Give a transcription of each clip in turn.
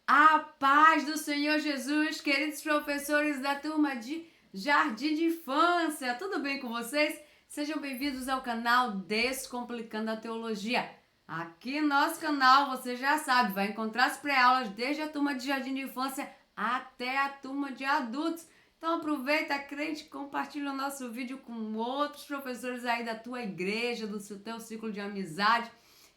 A paz do Senhor Jesus, queridos professores da turma de Jardim de Infância, tudo bem com vocês? Sejam bem-vindos ao canal Descomplicando a Teologia. Aqui no nosso canal, você já sabe, vai encontrar as pré-aulas desde a turma de Jardim de Infância até a turma de adultos. Então aproveita, crente, compartilha o nosso vídeo com outros professores aí da tua igreja, do teu ciclo de amizade,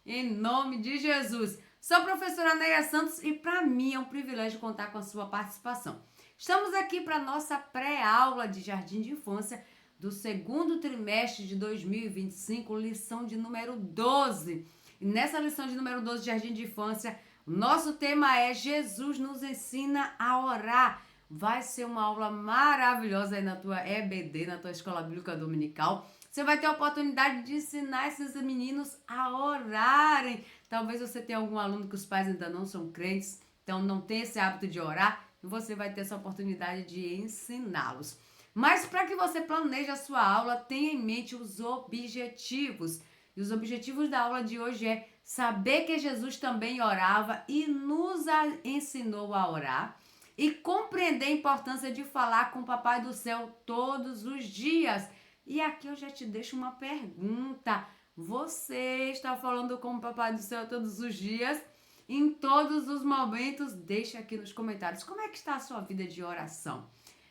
em nome de Jesus. Sou a professora Neia Santos e para mim é um privilégio contar com a sua participação. Estamos aqui para a nossa pré-aula de Jardim de Infância do segundo trimestre de 2025, lição de número 12. E nessa lição de número 12 de Jardim de Infância, o nosso tema é Jesus nos ensina a orar. Vai ser uma aula maravilhosa aí na tua EBD, na tua Escola Bíblica Dominical. Você vai ter a oportunidade de ensinar esses meninos a orarem. Talvez você tenha algum aluno que os pais ainda não são crentes, então não tem esse hábito de orar, e você vai ter essa oportunidade de ensiná-los. Mas para que você planeje a sua aula, tenha em mente os objetivos. E os objetivos da aula de hoje é saber que Jesus também orava e nos ensinou a orar, e compreender a importância de falar com o Papai do Céu todos os dias. E aqui eu já te deixo uma pergunta. Você está falando com o Papai do Céu todos os dias? Em todos os momentos? Deixa aqui nos comentários. Como é que está a sua vida de oração?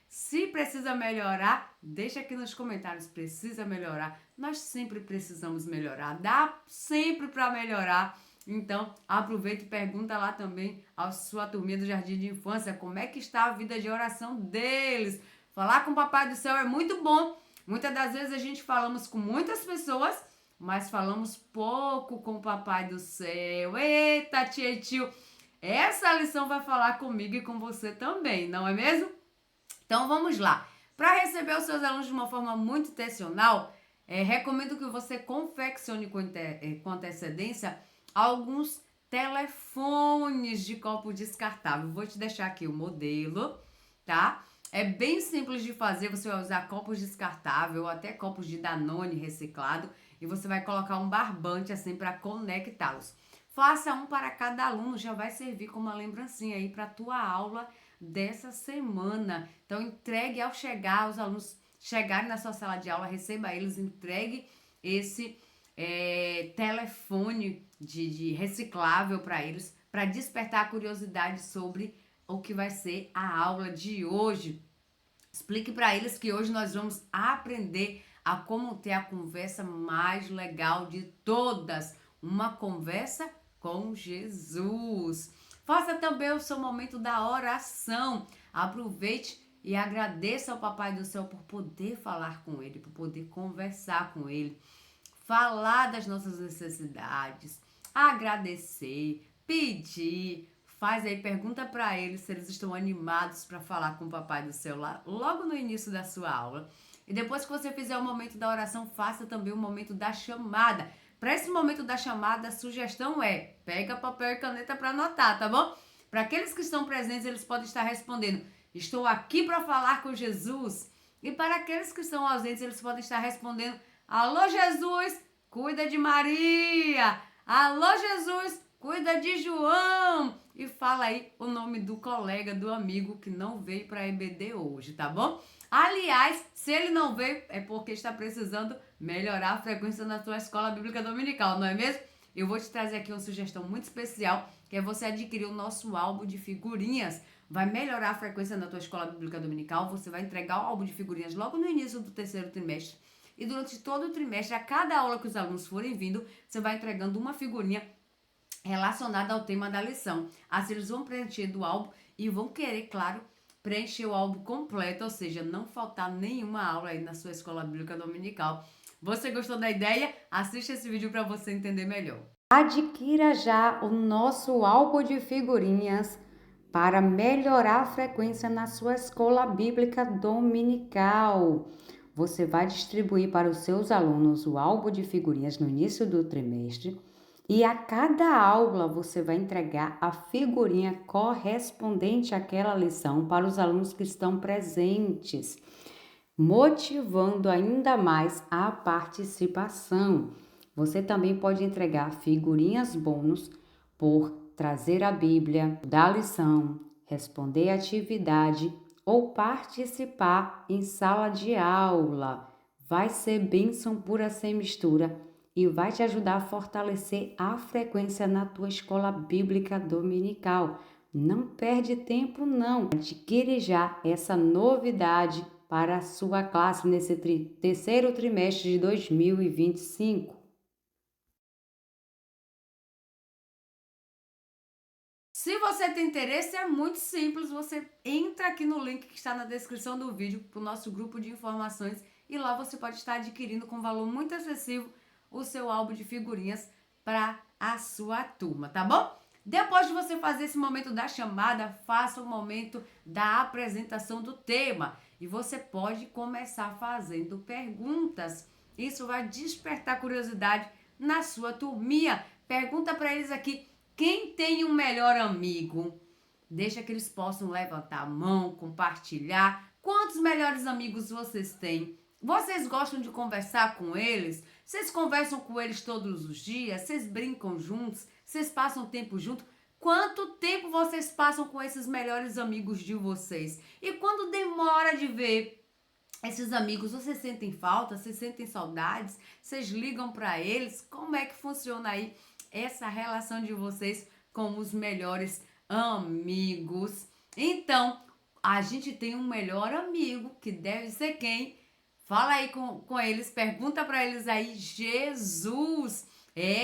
Se precisa melhorar, deixa aqui nos comentários. Precisa melhorar? Nós sempre precisamos melhorar. Dá sempre para melhorar. Então, aproveita e pergunta lá também à sua turminha do Jardim de Infância como é que está a vida de oração deles. Falar com o Papai do Céu é muito bom. Muitas das vezes a gente falamos com muitas pessoas, mas falamos pouco com o Papai do Céu. Eita, tia e tio, essa lição vai falar comigo e com você também, não é mesmo? Então vamos lá. Para receber os seus alunos de uma forma muito intencional, recomendo que você confeccione com antecedência alguns telefones de copo descartável. Vou te deixar aqui o modelo, tá? É bem simples de fazer, você vai usar copos descartáveis ou até copos de Danone reciclado e você vai colocar um barbante assim para conectá-los. Faça um para cada aluno, já vai servir como uma lembrancinha aí para a tua aula dessa semana. Então entregue ao chegar, os alunos chegarem na sua sala de aula, receba eles, entregue esse telefone de reciclável para eles, para despertar a curiosidade sobre o que vai ser a aula de hoje. Explique para eles que hoje nós vamos aprender a como ter a conversa mais legal de todas, uma conversa com Jesus. Faça também o seu momento da oração. Aproveite e agradeça ao Papai do Céu por poder falar com ele, por poder conversar com ele, falar das nossas necessidades, agradecer, pedir. Faz aí, pergunta para eles se eles estão animados para falar com o Papai do Céu lá, logo no início da sua aula. E depois que você fizer o momento da oração, faça também o momento da chamada. Para esse momento da chamada, a sugestão é, pega papel e caneta para anotar, tá bom? Para aqueles que estão presentes, eles podem estar respondendo, estou aqui para falar com Jesus. E para aqueles que estão ausentes, eles podem estar respondendo, alô Jesus, cuida de Maria. Alô Jesus, cuida de João. E fala aí o nome do colega, do amigo que não veio para a EBD hoje, tá bom? Aliás, se ele não veio, é porque está precisando melhorar a frequência na sua escola bíblica dominical, não é mesmo? Eu vou te trazer aqui uma sugestão muito especial, que é você adquirir o nosso álbum de figurinhas. Vai melhorar a frequência na tua escola bíblica dominical, você vai entregar o álbum de figurinhas logo no início do terceiro trimestre. E durante todo o trimestre, a cada aula que os alunos forem vindo, você vai entregando uma figurinha relacionada ao tema da lição. Assim eles vão preencher do álbum e vão querer, claro, preencher o álbum completo, ou seja, não faltar nenhuma aula aí na sua escola bíblica dominical. Você gostou da ideia? Assista esse vídeo para você entender melhor. Adquira já o nosso álbum de figurinhas para melhorar a frequência na sua escola bíblica dominical. Você vai distribuir para os seus alunos o álbum de figurinhas no início do trimestre e a cada aula você vai entregar a figurinha correspondente àquela lição para os alunos que estão presentes, motivando ainda mais a participação. Você também pode entregar figurinhas bônus por trazer a Bíblia, dar lição, responder atividade ou participar em sala de aula. Vai ser bênção pura sem mistura e vai te ajudar a fortalecer a frequência na tua escola bíblica dominical. Não perde tempo não. Adquire já essa novidade para a sua classe nesse terceiro trimestre de 2025. Se você tem interesse, é muito simples. Você entra aqui no link que está na descrição do vídeo para o nosso grupo de informações e lá você pode estar adquirindo com valor muito acessível o seu álbum de figurinhas para a sua turma, tá bom? Depois de você fazer esse momento da chamada, faça o momento da apresentação do tema e você pode começar fazendo perguntas. Isso vai despertar curiosidade na sua turminha. Pergunta para eles aqui: quem tem um melhor amigo? Deixa que eles possam levantar a mão, compartilhar. Quantos melhores amigos vocês têm? Vocês gostam de conversar com eles? Vocês conversam com eles todos os dias? Vocês brincam juntos? Vocês passam tempo junto? Quanto tempo vocês passam com esses melhores amigos de vocês? E quando demora de ver esses amigos, vocês sentem falta? Vocês sentem saudades? Vocês ligam para eles? Como é que funciona aí essa relação de vocês com os melhores amigos? Então, a gente tem um melhor amigo, que deve ser quem? Fala aí com eles, pergunta para eles aí: Jesus.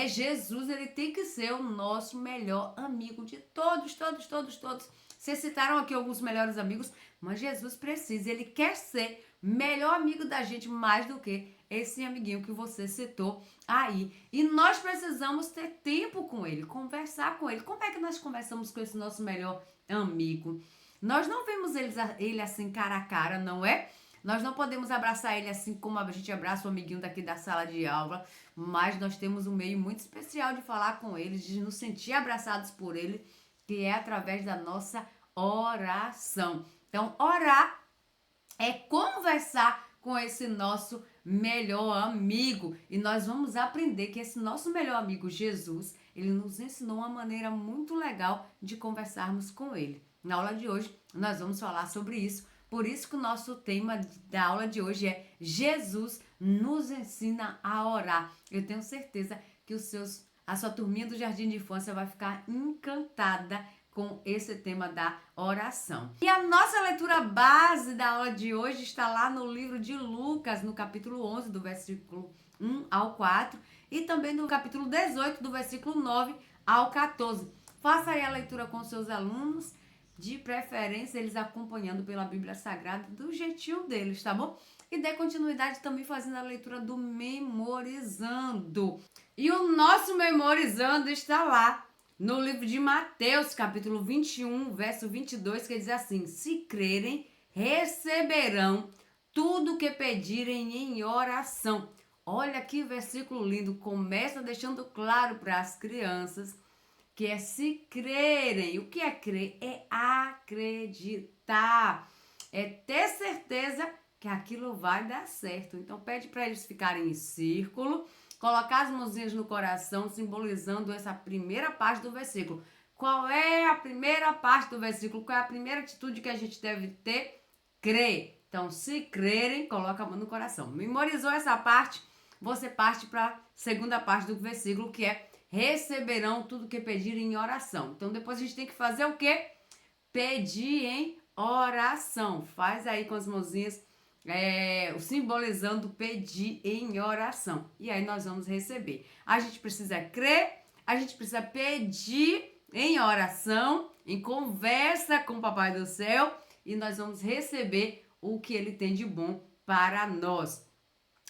Jesus, ele tem que ser o nosso melhor amigo de todos, todos, todos, todos. Vocês citaram aqui alguns melhores amigos, mas Jesus precisa, ele quer ser melhor amigo da gente mais do que esse amiguinho que você citou aí. E nós precisamos ter tempo com ele, conversar com ele. Como é que nós conversamos com esse nosso melhor amigo? Nós não vemos ele assim cara a cara, não é? Nós não podemos abraçar ele assim como a gente abraça o amiguinho daqui da sala de aula, mas nós temos um meio muito especial de falar com ele, de nos sentir abraçados por ele, que é através da nossa oração. Então, orar é conversar com esse nosso melhor amigo. E nós vamos aprender que esse nosso melhor amigo, Jesus, ele nos ensinou uma maneira muito legal de conversarmos com ele. Na aula de hoje, nós vamos falar sobre isso. Por isso que o nosso tema da aula de hoje é Jesus nos ensina a orar. Eu tenho certeza que a sua turminha do Jardim de Infância vai ficar encantada com esse tema da oração. E a nossa leitura base da aula de hoje está lá no livro de Lucas, no capítulo 11, do versículo 1 ao 4, e também no capítulo 18, do versículo 9 ao 14. Faça aí a leitura com seus alunos, de preferência eles acompanhando pela Bíblia Sagrada do jeitinho deles, tá bom? E dê continuidade também fazendo a leitura do Memorizando. E o nosso Memorizando está lá no livro de Mateus, capítulo 21, verso 22, que diz assim: se crerem, receberão tudo o que pedirem em oração. Olha que versículo lindo, começa deixando claro para as crianças que é se crerem. O que é crer? É acreditar. É ter certeza que aquilo vai dar certo. Então pede para eles ficarem em círculo, colocar as mãozinhas no coração, simbolizando essa primeira parte do versículo. Qual é a primeira parte do versículo? Qual é a primeira atitude que a gente deve ter? Crer. Então, se crerem, coloca a mão no coração. Memorizou essa parte? Você parte para a segunda parte do versículo, que é: receberão tudo que pedirem em oração. Então, depois a gente tem que fazer o quê? Pedir em oração. Faz aí com as mãozinhas, simbolizando pedir em oração. E aí nós vamos receber. A gente precisa crer, a gente precisa pedir em oração, em conversa com o Papai do Céu, e nós vamos receber o que ele tem de bom para nós.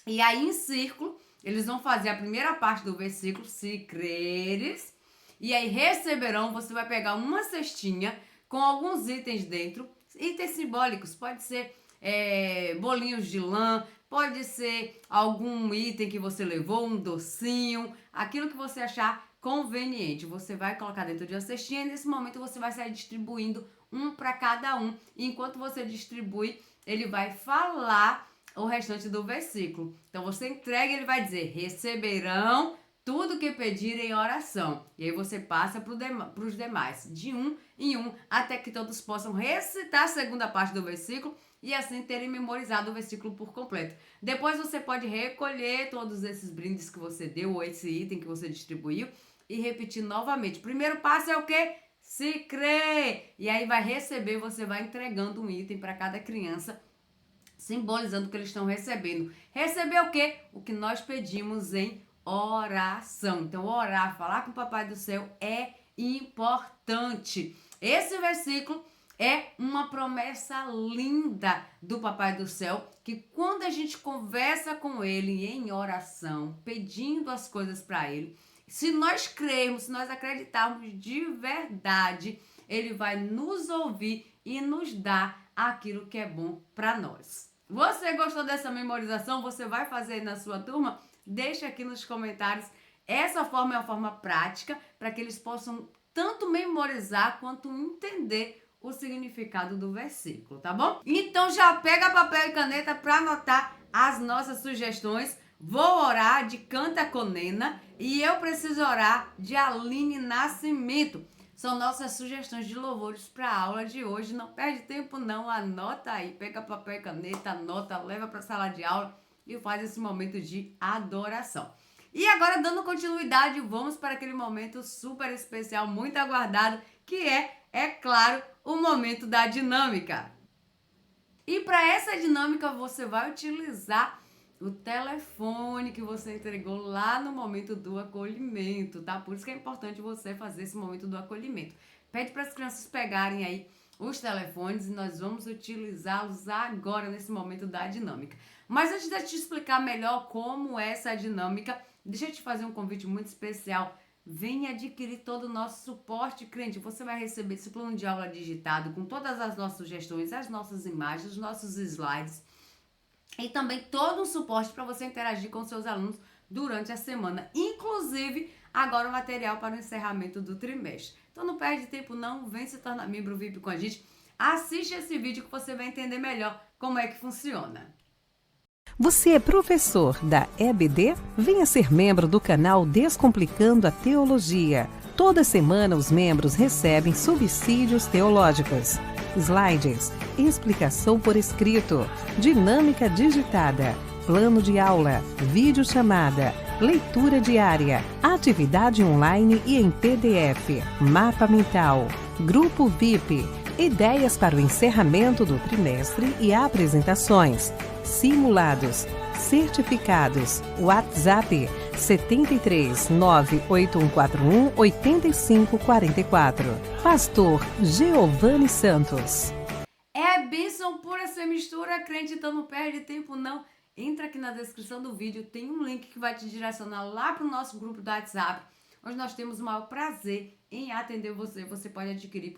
E aí, em círculo, eles vão fazer a primeira parte do versículo: se creres, e aí receberão. Você vai pegar uma cestinha com alguns itens dentro, itens simbólicos, pode ser bolinhos de lã, pode ser algum item que você levou, um docinho, aquilo que você achar conveniente. Você vai colocar dentro de uma cestinha e nesse momento você vai sair distribuindo um para cada um. E enquanto você distribui, ele vai falar o restante do versículo. Então você entrega e ele vai dizer: receberão tudo que pedir em oração. E aí você passa para os demais, de um em um, até que todos possam recitar a segunda parte do versículo e assim terem memorizado o versículo por completo. Depois você pode recolher todos esses brindes que você deu ou esse item que você distribuiu e repetir novamente. O primeiro passo é o quê? Se crê! E aí vai receber, você vai entregando um item para cada criança, simbolizando o que eles estão recebendo. Receber o quê? O que nós pedimos em oração. Então, orar, falar com o Papai do Céu é importante. Esse versículo é uma promessa linda do Papai do Céu, que quando a gente conversa com ele em oração, pedindo as coisas para ele, se nós crermos, se nós acreditarmos de verdade, ele vai nos ouvir e nos dar aquilo que é bom para nós. Você gostou dessa memorização? Você vai fazer na sua turma? Deixa aqui nos comentários. Essa forma é uma forma prática para que eles possam tanto memorizar quanto entender o significado do versículo, tá bom? Então já pega papel e caneta para anotar as nossas sugestões. Vou orar de Canta Conena e eu preciso orar de Aline Nascimento. São nossas sugestões de louvores para a aula de hoje. Não perde tempo não, anota aí, pega papel e caneta, anota, leva para a sala de aula e faz esse momento de adoração. E agora, dando continuidade, vamos para aquele momento super especial, muito aguardado, que é claro, o momento da dinâmica. E para essa dinâmica, você vai utilizar o telefone que você entregou lá no momento do acolhimento, tá? Por isso que é importante você fazer esse momento do acolhimento. Pede para as crianças pegarem aí os telefones e nós vamos utilizá-los agora nesse momento da dinâmica. Mas antes de eu te explicar melhor como é essa dinâmica, deixa eu te fazer um convite muito especial. Venha adquirir todo o nosso suporte, crente. Você vai receber esse plano de aula digitado com todas as nossas sugestões, as nossas imagens, os nossos slides e também todo um suporte para você interagir com seus alunos durante a semana. Inclusive, agora o material para o encerramento do trimestre. Então não perde tempo não, vem se tornar membro VIP com a gente. Assiste esse vídeo que você vai entender melhor como é que funciona. Você é professor da EBD? Venha ser membro do canal Descomplicando a Teologia. Toda semana os membros recebem subsídios teológicos, slides, explicação por escrito, dinâmica digitada, plano de aula, videochamada, leitura diária, atividade online e em PDF, mapa mental, grupo VIP, ideias para o encerramento do trimestre e apresentações, simulados, certificados, WhatsApp 73 98141 8544. Pastor Giovanni Santos. É bênção pura sem mistura, crente, então não perde tempo não. Entra aqui na descrição do vídeo, tem um link que vai te direcionar lá para o nosso grupo do WhatsApp, onde nós temos o maior prazer em atender você. Você pode adquirir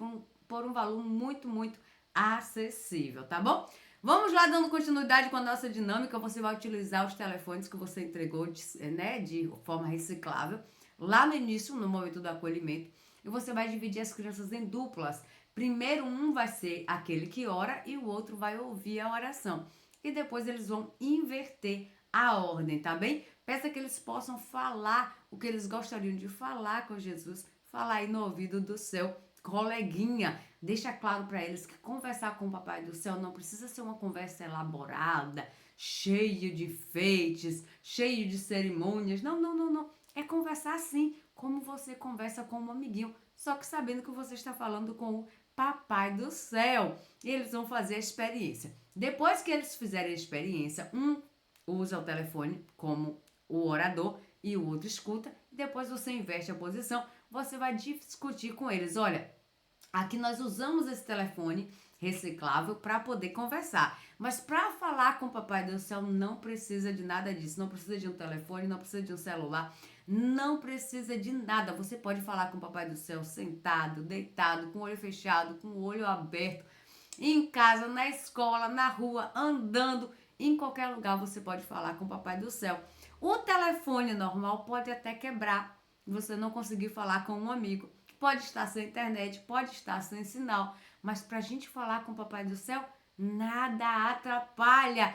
por um valor muito acessível, tá bom? Vamos lá, dando continuidade com a nossa dinâmica. Você vai utilizar os telefones que você entregou de forma reciclável lá no início, no momento do acolhimento, e você vai dividir as crianças em duplas. Primeiro um vai ser aquele que ora e o outro vai ouvir a oração. E depois eles vão inverter a ordem, tá bem? Peça que eles possam falar o que eles gostariam de falar com Jesus, falar aí no ouvido do seu coleguinha. Deixa claro para eles que conversar com o Papai do Céu não precisa ser uma conversa elaborada, cheia de enfeites, cheia de cerimônias. Não. É conversar assim, como você conversa com um amiguinho, só que sabendo que você está falando com o Papai do Céu. E eles vão fazer a experiência. Depois que eles fizerem a experiência, um usa o telefone como o orador e o outro escuta. Depois você inverte a posição, você vai discutir com eles. Olha, aqui nós usamos esse telefone reciclável para poder conversar. Mas para falar com o Papai do Céu não precisa de nada disso. Não precisa de um telefone, não precisa de um celular, não precisa de nada. Você pode falar com o Papai do Céu sentado, deitado, com o olho fechado, com o olho aberto, em casa, na escola, na rua, andando, em qualquer lugar você pode falar com o Papai do Céu. O telefone normal pode até quebrar, você não conseguir falar com um amigo. Pode estar sem internet, pode estar sem sinal, mas para a gente falar com o Papai do Céu, nada atrapalha.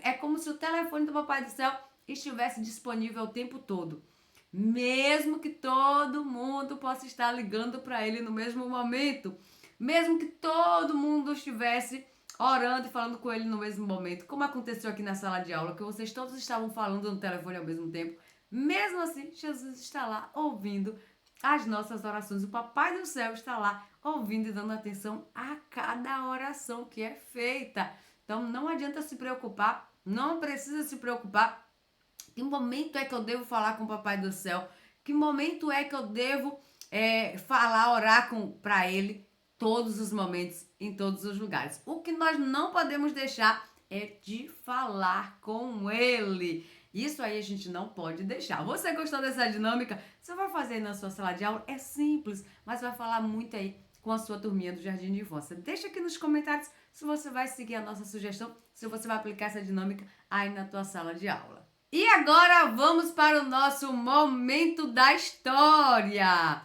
É como se o telefone do Papai do Céu estivesse disponível o tempo todo. mesmo que todo mundo possa estar ligando para ele no mesmo momento, mesmo que todo mundo estivesse orando e falando com ele no mesmo momento, como aconteceu aqui na sala de aula, que vocês todos estavam falando no telefone ao mesmo tempo, mesmo assim, Jesus está lá ouvindo as nossas orações. O Papai do Céu está lá ouvindo e dando atenção a cada oração que é feita. Então não adianta se preocupar, não precisa se preocupar. Que momento é que eu devo falar com o Papai do Céu? Que momento é que eu devo falar, orar para Ele? Todos os momentos, em todos os lugares. O que nós não podemos deixar é de falar com Ele. Isso aí a gente não pode deixar. Você gostou dessa dinâmica? Você vai fazer aí na sua sala de aula? É simples, mas vai falar muito aí com a sua turminha do Jardim de Infância. Deixa aqui nos comentários se você vai seguir a nossa sugestão, se você vai aplicar essa dinâmica aí na tua sala de aula. E agora vamos para o nosso momento da história.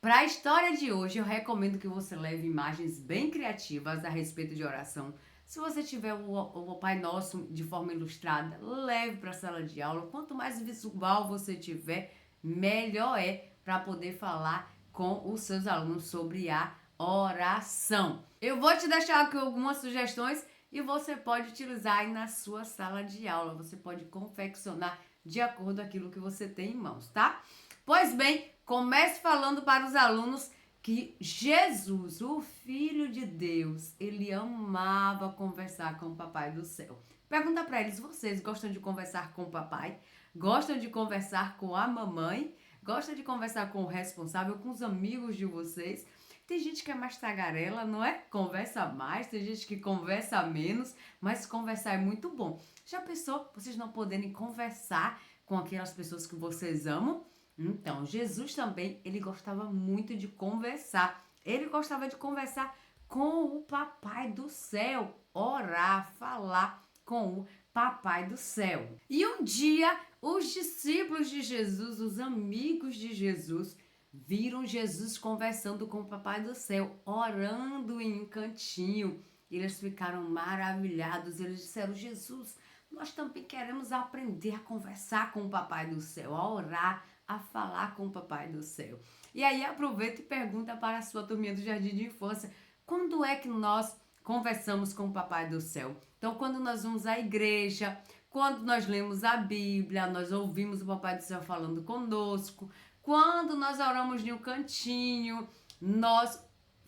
Para a história de hoje, eu recomendo que você leve imagens bem criativas a respeito de oração. Se você tiver o Pai Nosso de forma ilustrada, leve para a sala de aula. Quanto mais visual você tiver, melhor é para poder falar com os seus alunos sobre a oração. Eu vou te deixar aqui algumas sugestões e você pode utilizar aí na sua sala de aula. Você pode confeccionar de acordo com aquilo que você tem em mãos, tá? Pois bem, comece falando para os alunos que Jesus, o Filho de Deus, ele amava conversar com o Papai do Céu. Pergunta para eles, vocês gostam de conversar com o papai? Gostam de conversar com a mamãe? Gostam de conversar com o responsável, com os amigos de vocês? Tem gente que é mais tagarela, não é? Conversa mais, tem gente que conversa menos, mas conversar é muito bom. Já pensou vocês não poderem conversar com aquelas pessoas que vocês amam? Então, Jesus também, ele gostava muito de conversar. Ele gostava de conversar com o Papai do Céu, orar, falar com o Papai do Céu. E um dia, os discípulos de Jesus, os amigos de Jesus, viram Jesus conversando com o Papai do Céu, orando em um cantinho. Eles ficaram maravilhados. Eles disseram, Jesus, nós também queremos aprender a conversar com o Papai do Céu, a orar, a falar com o Papai do Céu. E aí aproveita e pergunta para a sua turminha do Jardim de Infância, quando é que nós conversamos com o Papai do Céu? Então, quando nós vamos à igreja, quando nós lemos a Bíblia, nós ouvimos o Papai do Céu falando conosco, quando nós oramos em um cantinho, nós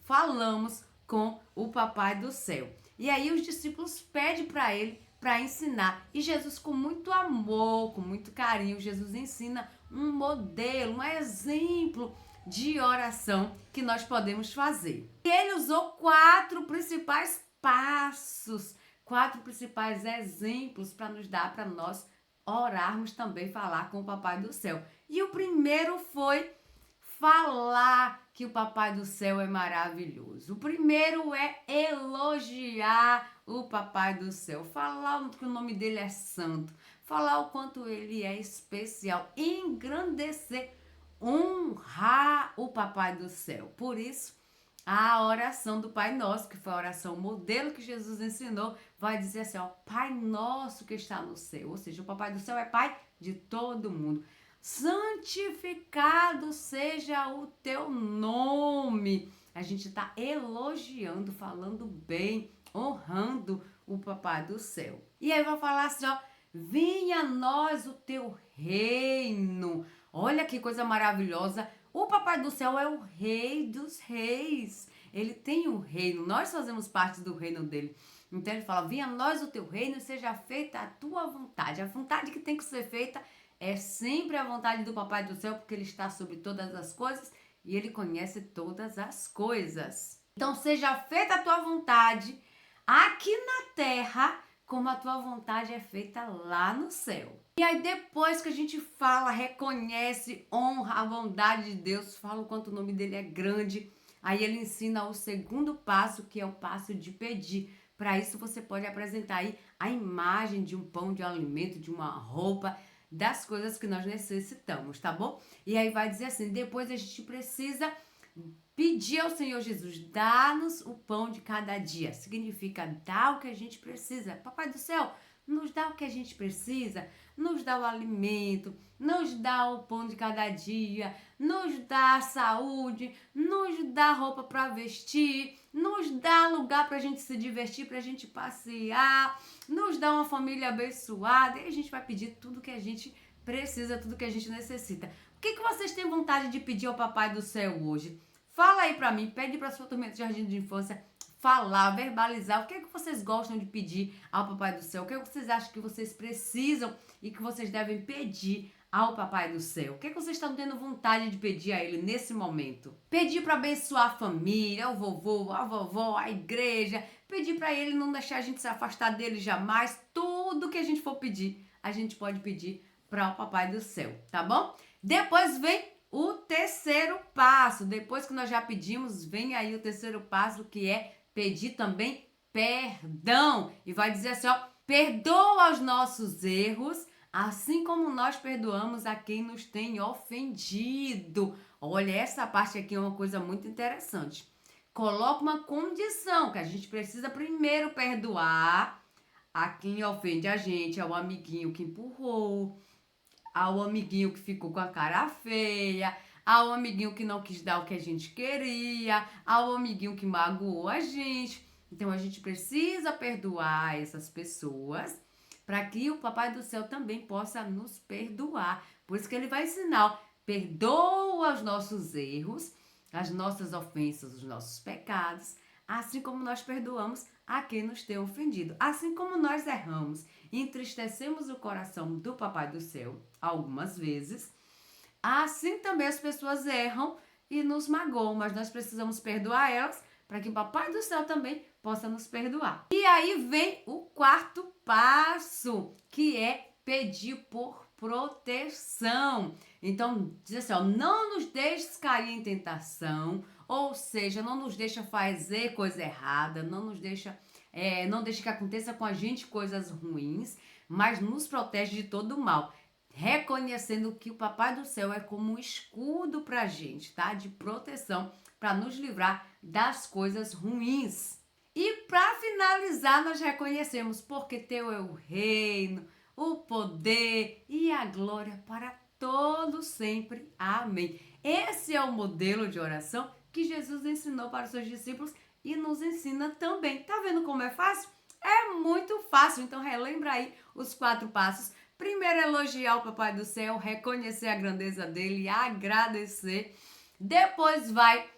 falamos com o Papai do Céu. E aí os discípulos pedem para ele para ensinar. E Jesus, com muito amor, com muito carinho, Jesus ensina um modelo, um exemplo de oração que nós podemos fazer. E ele usou 4 principais passos, 4 principais exemplos para nos dar, para nós orarmos também, falar com o Papai do Céu. E o primeiro foi falar que o Papai do Céu é maravilhoso. O primeiro é elogiar o Papai do Céu, falar que o nome dele é santo, falar o quanto ele é especial, engrandecer, honrar o Papai do Céu. Por isso, a oração do Pai Nosso, que foi a oração modelo que Jesus ensinou, vai dizer assim, ó, Pai Nosso que está no céu. Ou seja, o Papai do Céu é Pai de todo mundo. Santificado seja o teu nome. A gente está elogiando, falando bem, honrando o Papai do Céu. E aí vai falar assim, ó, venha a nós o teu reino. Olha que coisa maravilhosa. O Papai do Céu é o Rei dos Reis. Ele tem um reino, nós fazemos parte do reino dele. Então ele fala, venha a nós o teu reino e seja feita a tua vontade. A vontade que tem que ser feita é sempre a vontade do Papai do Céu, porque ele está sobre todas as coisas e ele conhece todas as coisas. Então seja feita a tua vontade aqui na terra, como a tua vontade é feita lá no céu. E aí depois que a gente fala, reconhece, honra a bondade de Deus, fala o quanto o nome dele é grande, aí ele ensina o segundo passo, que é o passo de pedir. Para isso você pode apresentar aí a imagem de um pão, de um alimento, de uma roupa, das coisas que nós necessitamos, tá bom? E aí vai dizer assim, depois a gente precisa pedir ao Senhor Jesus, dá-nos o pão de cada dia. Significa dar o que a gente precisa. Papai do Céu, nos dá o que a gente precisa, nos dá o alimento, nos dá o pão de cada dia, nos dá saúde, nos dá roupa para vestir, nos dá lugar para a gente se divertir, para a gente passear, nos dá uma família abençoada, e a gente vai pedir tudo que a gente precisa, tudo que a gente necessita. O que vocês têm vontade de pedir ao Papai do Céu hoje? Fala aí pra mim, pede pra sua turma de jardim de infância falar, verbalizar o que vocês gostam de pedir ao Papai do Céu, o que vocês acham que vocês precisam e que vocês devem pedir ao Papai do Céu. O que vocês estão tendo vontade de pedir a ele nesse momento? Pedir para abençoar a família, o vovô, a vovó, a igreja, pedir para ele não deixar a gente se afastar dele jamais. Tudo que a gente for pedir, a gente pode pedir para o Papai do Céu, tá bom? Depois vem o terceiro passo. Depois que nós já pedimos, vem aí o terceiro passo, que é pedir também perdão. E vai dizer assim, ó, perdoa os nossos erros, assim como nós perdoamos a quem nos tem ofendido. Olha, essa parte aqui é uma coisa muito interessante. Coloca uma condição, que a gente precisa primeiro perdoar a quem ofende a gente, ao amiguinho que empurrou, ao amiguinho que ficou com a cara feia, ao amiguinho que não quis dar o que a gente queria, ao amiguinho que magoou a gente. Então a gente precisa perdoar essas pessoas para que o Papai do Céu também possa nos perdoar. Por isso que ele vai ensinar, ó, perdoa os nossos erros, as nossas ofensas, os nossos pecados, assim como nós perdoamos a quem nos tem ofendido. Assim como nós erramos e entristecemos o coração do Papai do Céu algumas vezes, assim também as pessoas erram e nos magoam, mas nós precisamos perdoar elas para que o Papai do Céu também possa nos perdoar. E aí vem o quarto passo, que é pedir por proteção. Então, diz assim, ó, não nos deixes cair em tentação, ou seja, não nos deixa fazer coisa errada, não deixa que aconteça com a gente coisas ruins, mas nos protege de todo o mal, reconhecendo que o Papai do Céu é como um escudo pra gente, tá? De proteção, para nos livrar das coisas ruins. E para finalizar, nós reconhecemos, porque teu é o reino, o poder e a glória para todos sempre. Amém. Esse é o modelo de oração que Jesus ensinou para os seus discípulos e nos ensina também. Tá vendo como é fácil? É muito fácil. Então relembra aí os 4 passos. Primeiro, elogiar o Papai do Céu, reconhecer a grandeza dele e agradecer. Depois vai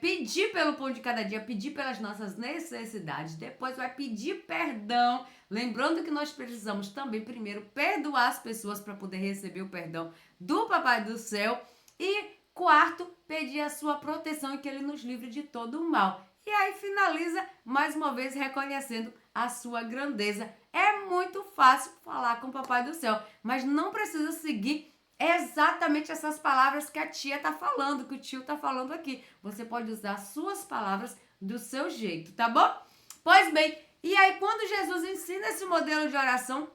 pedir pelo pão de cada dia, pedir pelas nossas necessidades. Depois vai pedir perdão, lembrando que nós precisamos também primeiro perdoar as pessoas para poder receber o perdão do Papai do Céu. E quarto, pedir a sua proteção e que ele nos livre de todo o mal. E aí finaliza mais uma vez reconhecendo a sua grandeza. É muito fácil falar com o Papai do Céu, mas não precisa seguir exatamente essas palavras que a tia tá falando, que o tio tá falando aqui. Você pode usar suas palavras do seu jeito, tá bom? Pois bem, e aí quando Jesus ensina esse modelo de oração,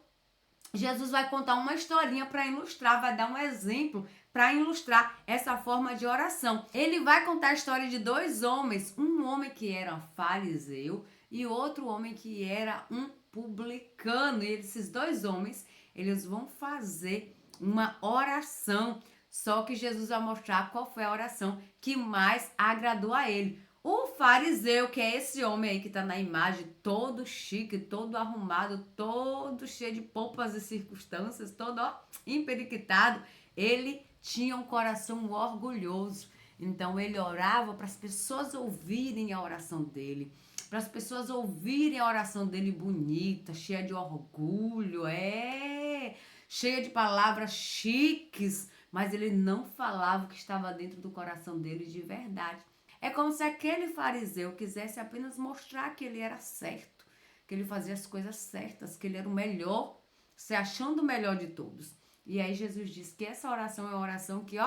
Jesus vai contar uma historinha para ilustrar, vai dar um exemplo para ilustrar essa forma de oração. Ele vai contar a história de 2 homens, um homem que era fariseu e outro homem que era um publicano. E esses 2 homens, eles vão fazer uma oração, só que Jesus vai mostrar qual foi a oração que mais agradou a ele. O fariseu, que é esse homem aí que tá na imagem, todo chique, todo arrumado, todo cheio de pompas e circunstâncias, todo emperiquitado, ele tinha um coração orgulhoso. Então ele orava para as pessoas ouvirem a oração dele, para as pessoas ouvirem a oração dele bonita, cheia de orgulho, cheia de palavras chiques, mas ele não falava o que estava dentro do coração dele de verdade. É como se aquele fariseu quisesse apenas mostrar que ele era certo, que ele fazia as coisas certas, que ele era o melhor, se achando o melhor de todos. E aí Jesus diz que essa oração é uma oração que,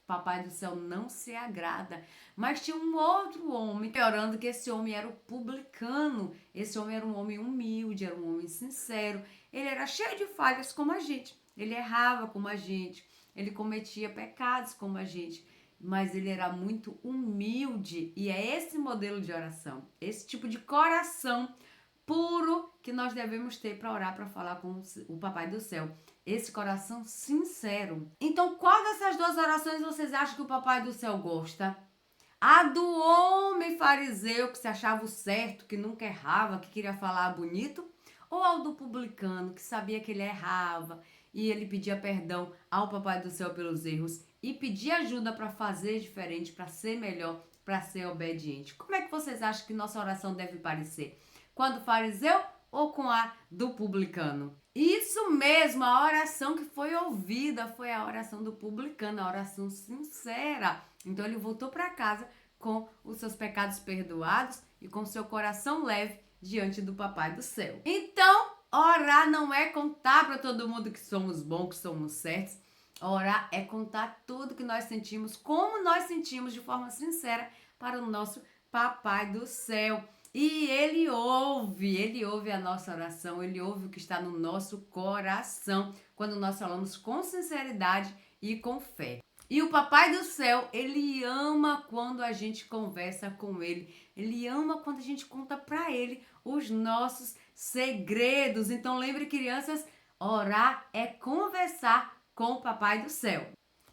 Papai do Céu não se agrada. Mas tinha um outro homem, orando, que esse homem era o publicano. Esse homem era um homem humilde, era um homem sincero. Ele era cheio de falhas como a gente. Ele errava como a gente. Ele cometia pecados como a gente. Mas ele era muito humilde. E é esse modelo de oração, esse tipo de coração puro que nós devemos ter para orar, para falar com o Papai do Céu. Esse coração sincero. Então, qual dessas duas orações vocês acham que o Papai do Céu gosta? A do homem fariseu que se achava o certo, que nunca errava, que queria falar bonito? Ou ao do publicano que sabia que ele errava e ele pedia perdão ao Papai do Céu pelos erros e pedia ajuda para fazer diferente, para ser melhor, para ser obediente? Como é que vocês acham que nossa oração deve parecer? Com a do fariseu ou com a do publicano? Isso mesmo, a oração que foi ouvida foi a oração do publicano, a oração sincera. Então ele voltou para casa com os seus pecados perdoados e com seu coração leve diante do Papai do Céu. Então, orar não é contar para todo mundo que somos bons, que somos certos. Orar é contar tudo que nós sentimos, como nós sentimos de forma sincera para o nosso Papai do Céu. E ele ouve a nossa oração, ele ouve o que está no nosso coração, quando nós falamos com sinceridade e com fé. E o Papai do Céu, ele ama quando a gente conversa com ele, ele ama quando a gente conta para ele os nossos segredos. Então lembre, crianças, orar é conversar com o Papai do Céu.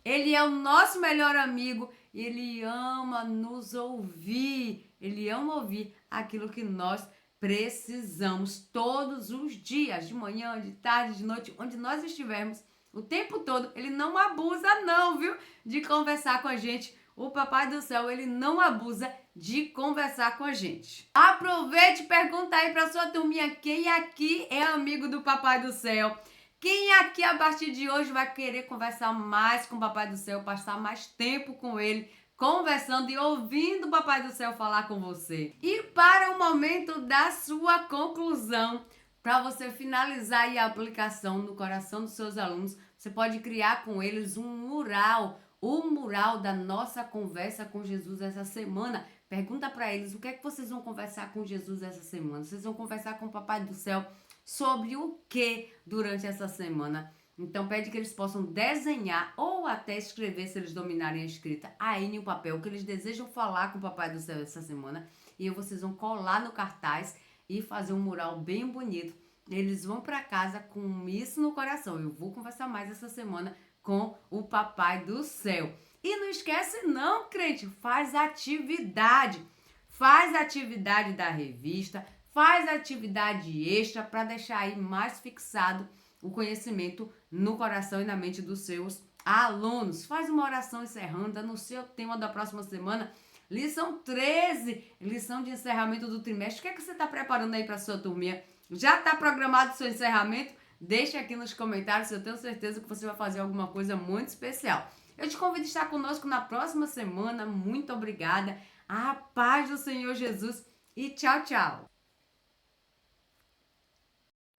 Ele é o nosso melhor amigo e ele ama nos ouvir. Ele ama ouvir aquilo que nós precisamos todos os dias, de manhã, de tarde, de noite, onde nós estivermos, o tempo todo. Ele não abusa não, viu, de conversar com a gente. O Papai do Céu, ele não abusa de conversar com a gente. Aproveite e pergunta aí para sua turminha, quem aqui é amigo do Papai do Céu? Quem aqui, a partir de hoje, vai querer conversar mais com o Papai do Céu, passar mais tempo com ele, conversando e ouvindo o Papai do Céu falar com você? E para o momento da sua conclusão, para você finalizar aí a aplicação no coração dos seus alunos, você pode criar com eles um mural, o mural da nossa conversa com Jesus essa semana. Pergunta para eles o que é que vocês vão conversar com Jesus essa semana. Vocês vão conversar com o Papai do Céu sobre o que durante essa semana? Então pede que eles possam desenhar ou até escrever, se eles dominarem a escrita, aí no papel, o que eles desejam falar com o Papai do Céu essa semana. E vocês vão colar no cartaz e fazer um mural bem bonito. Eles vão para casa com isso no coração. Eu vou conversar mais essa semana com o Papai do Céu. E não esquece não, crente, faz atividade. Faz atividade da revista, faz atividade extra para deixar aí mais fixado o conhecimento no coração e na mente dos seus alunos. Faz uma oração encerrando, anuncia o tema da próxima semana. Lição 13, lição de encerramento do trimestre. O que é que você está preparando aí para a sua turminha? Já está programado o seu encerramento? Deixa aqui nos comentários, eu tenho certeza que você vai fazer alguma coisa muito especial. Eu te convido a estar conosco na próxima semana. Muito obrigada. A paz do Senhor Jesus e tchau, tchau.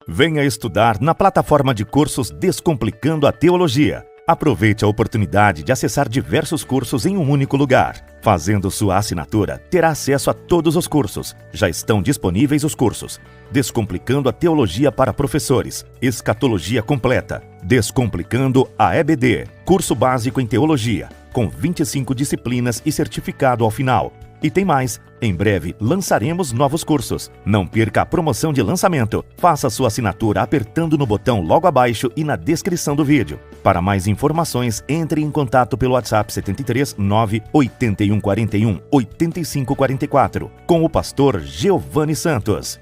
Venha estudar na plataforma de cursos Descomplicando a Teologia. Aproveite a oportunidade de acessar diversos cursos em um único lugar. Fazendo sua assinatura, terá acesso a todos os cursos. Já estão disponíveis os cursos Descomplicando a Teologia para Professores, Escatologia Completa, Descomplicando a EBD, Curso Básico em Teologia, com 25 disciplinas e certificado ao final. E tem mais, em breve lançaremos novos cursos. Não perca a promoção de lançamento. Faça sua assinatura apertando no botão logo abaixo e na descrição do vídeo. Para mais informações, entre em contato pelo WhatsApp 73 98141 8544 com o pastor Giovanni Santos.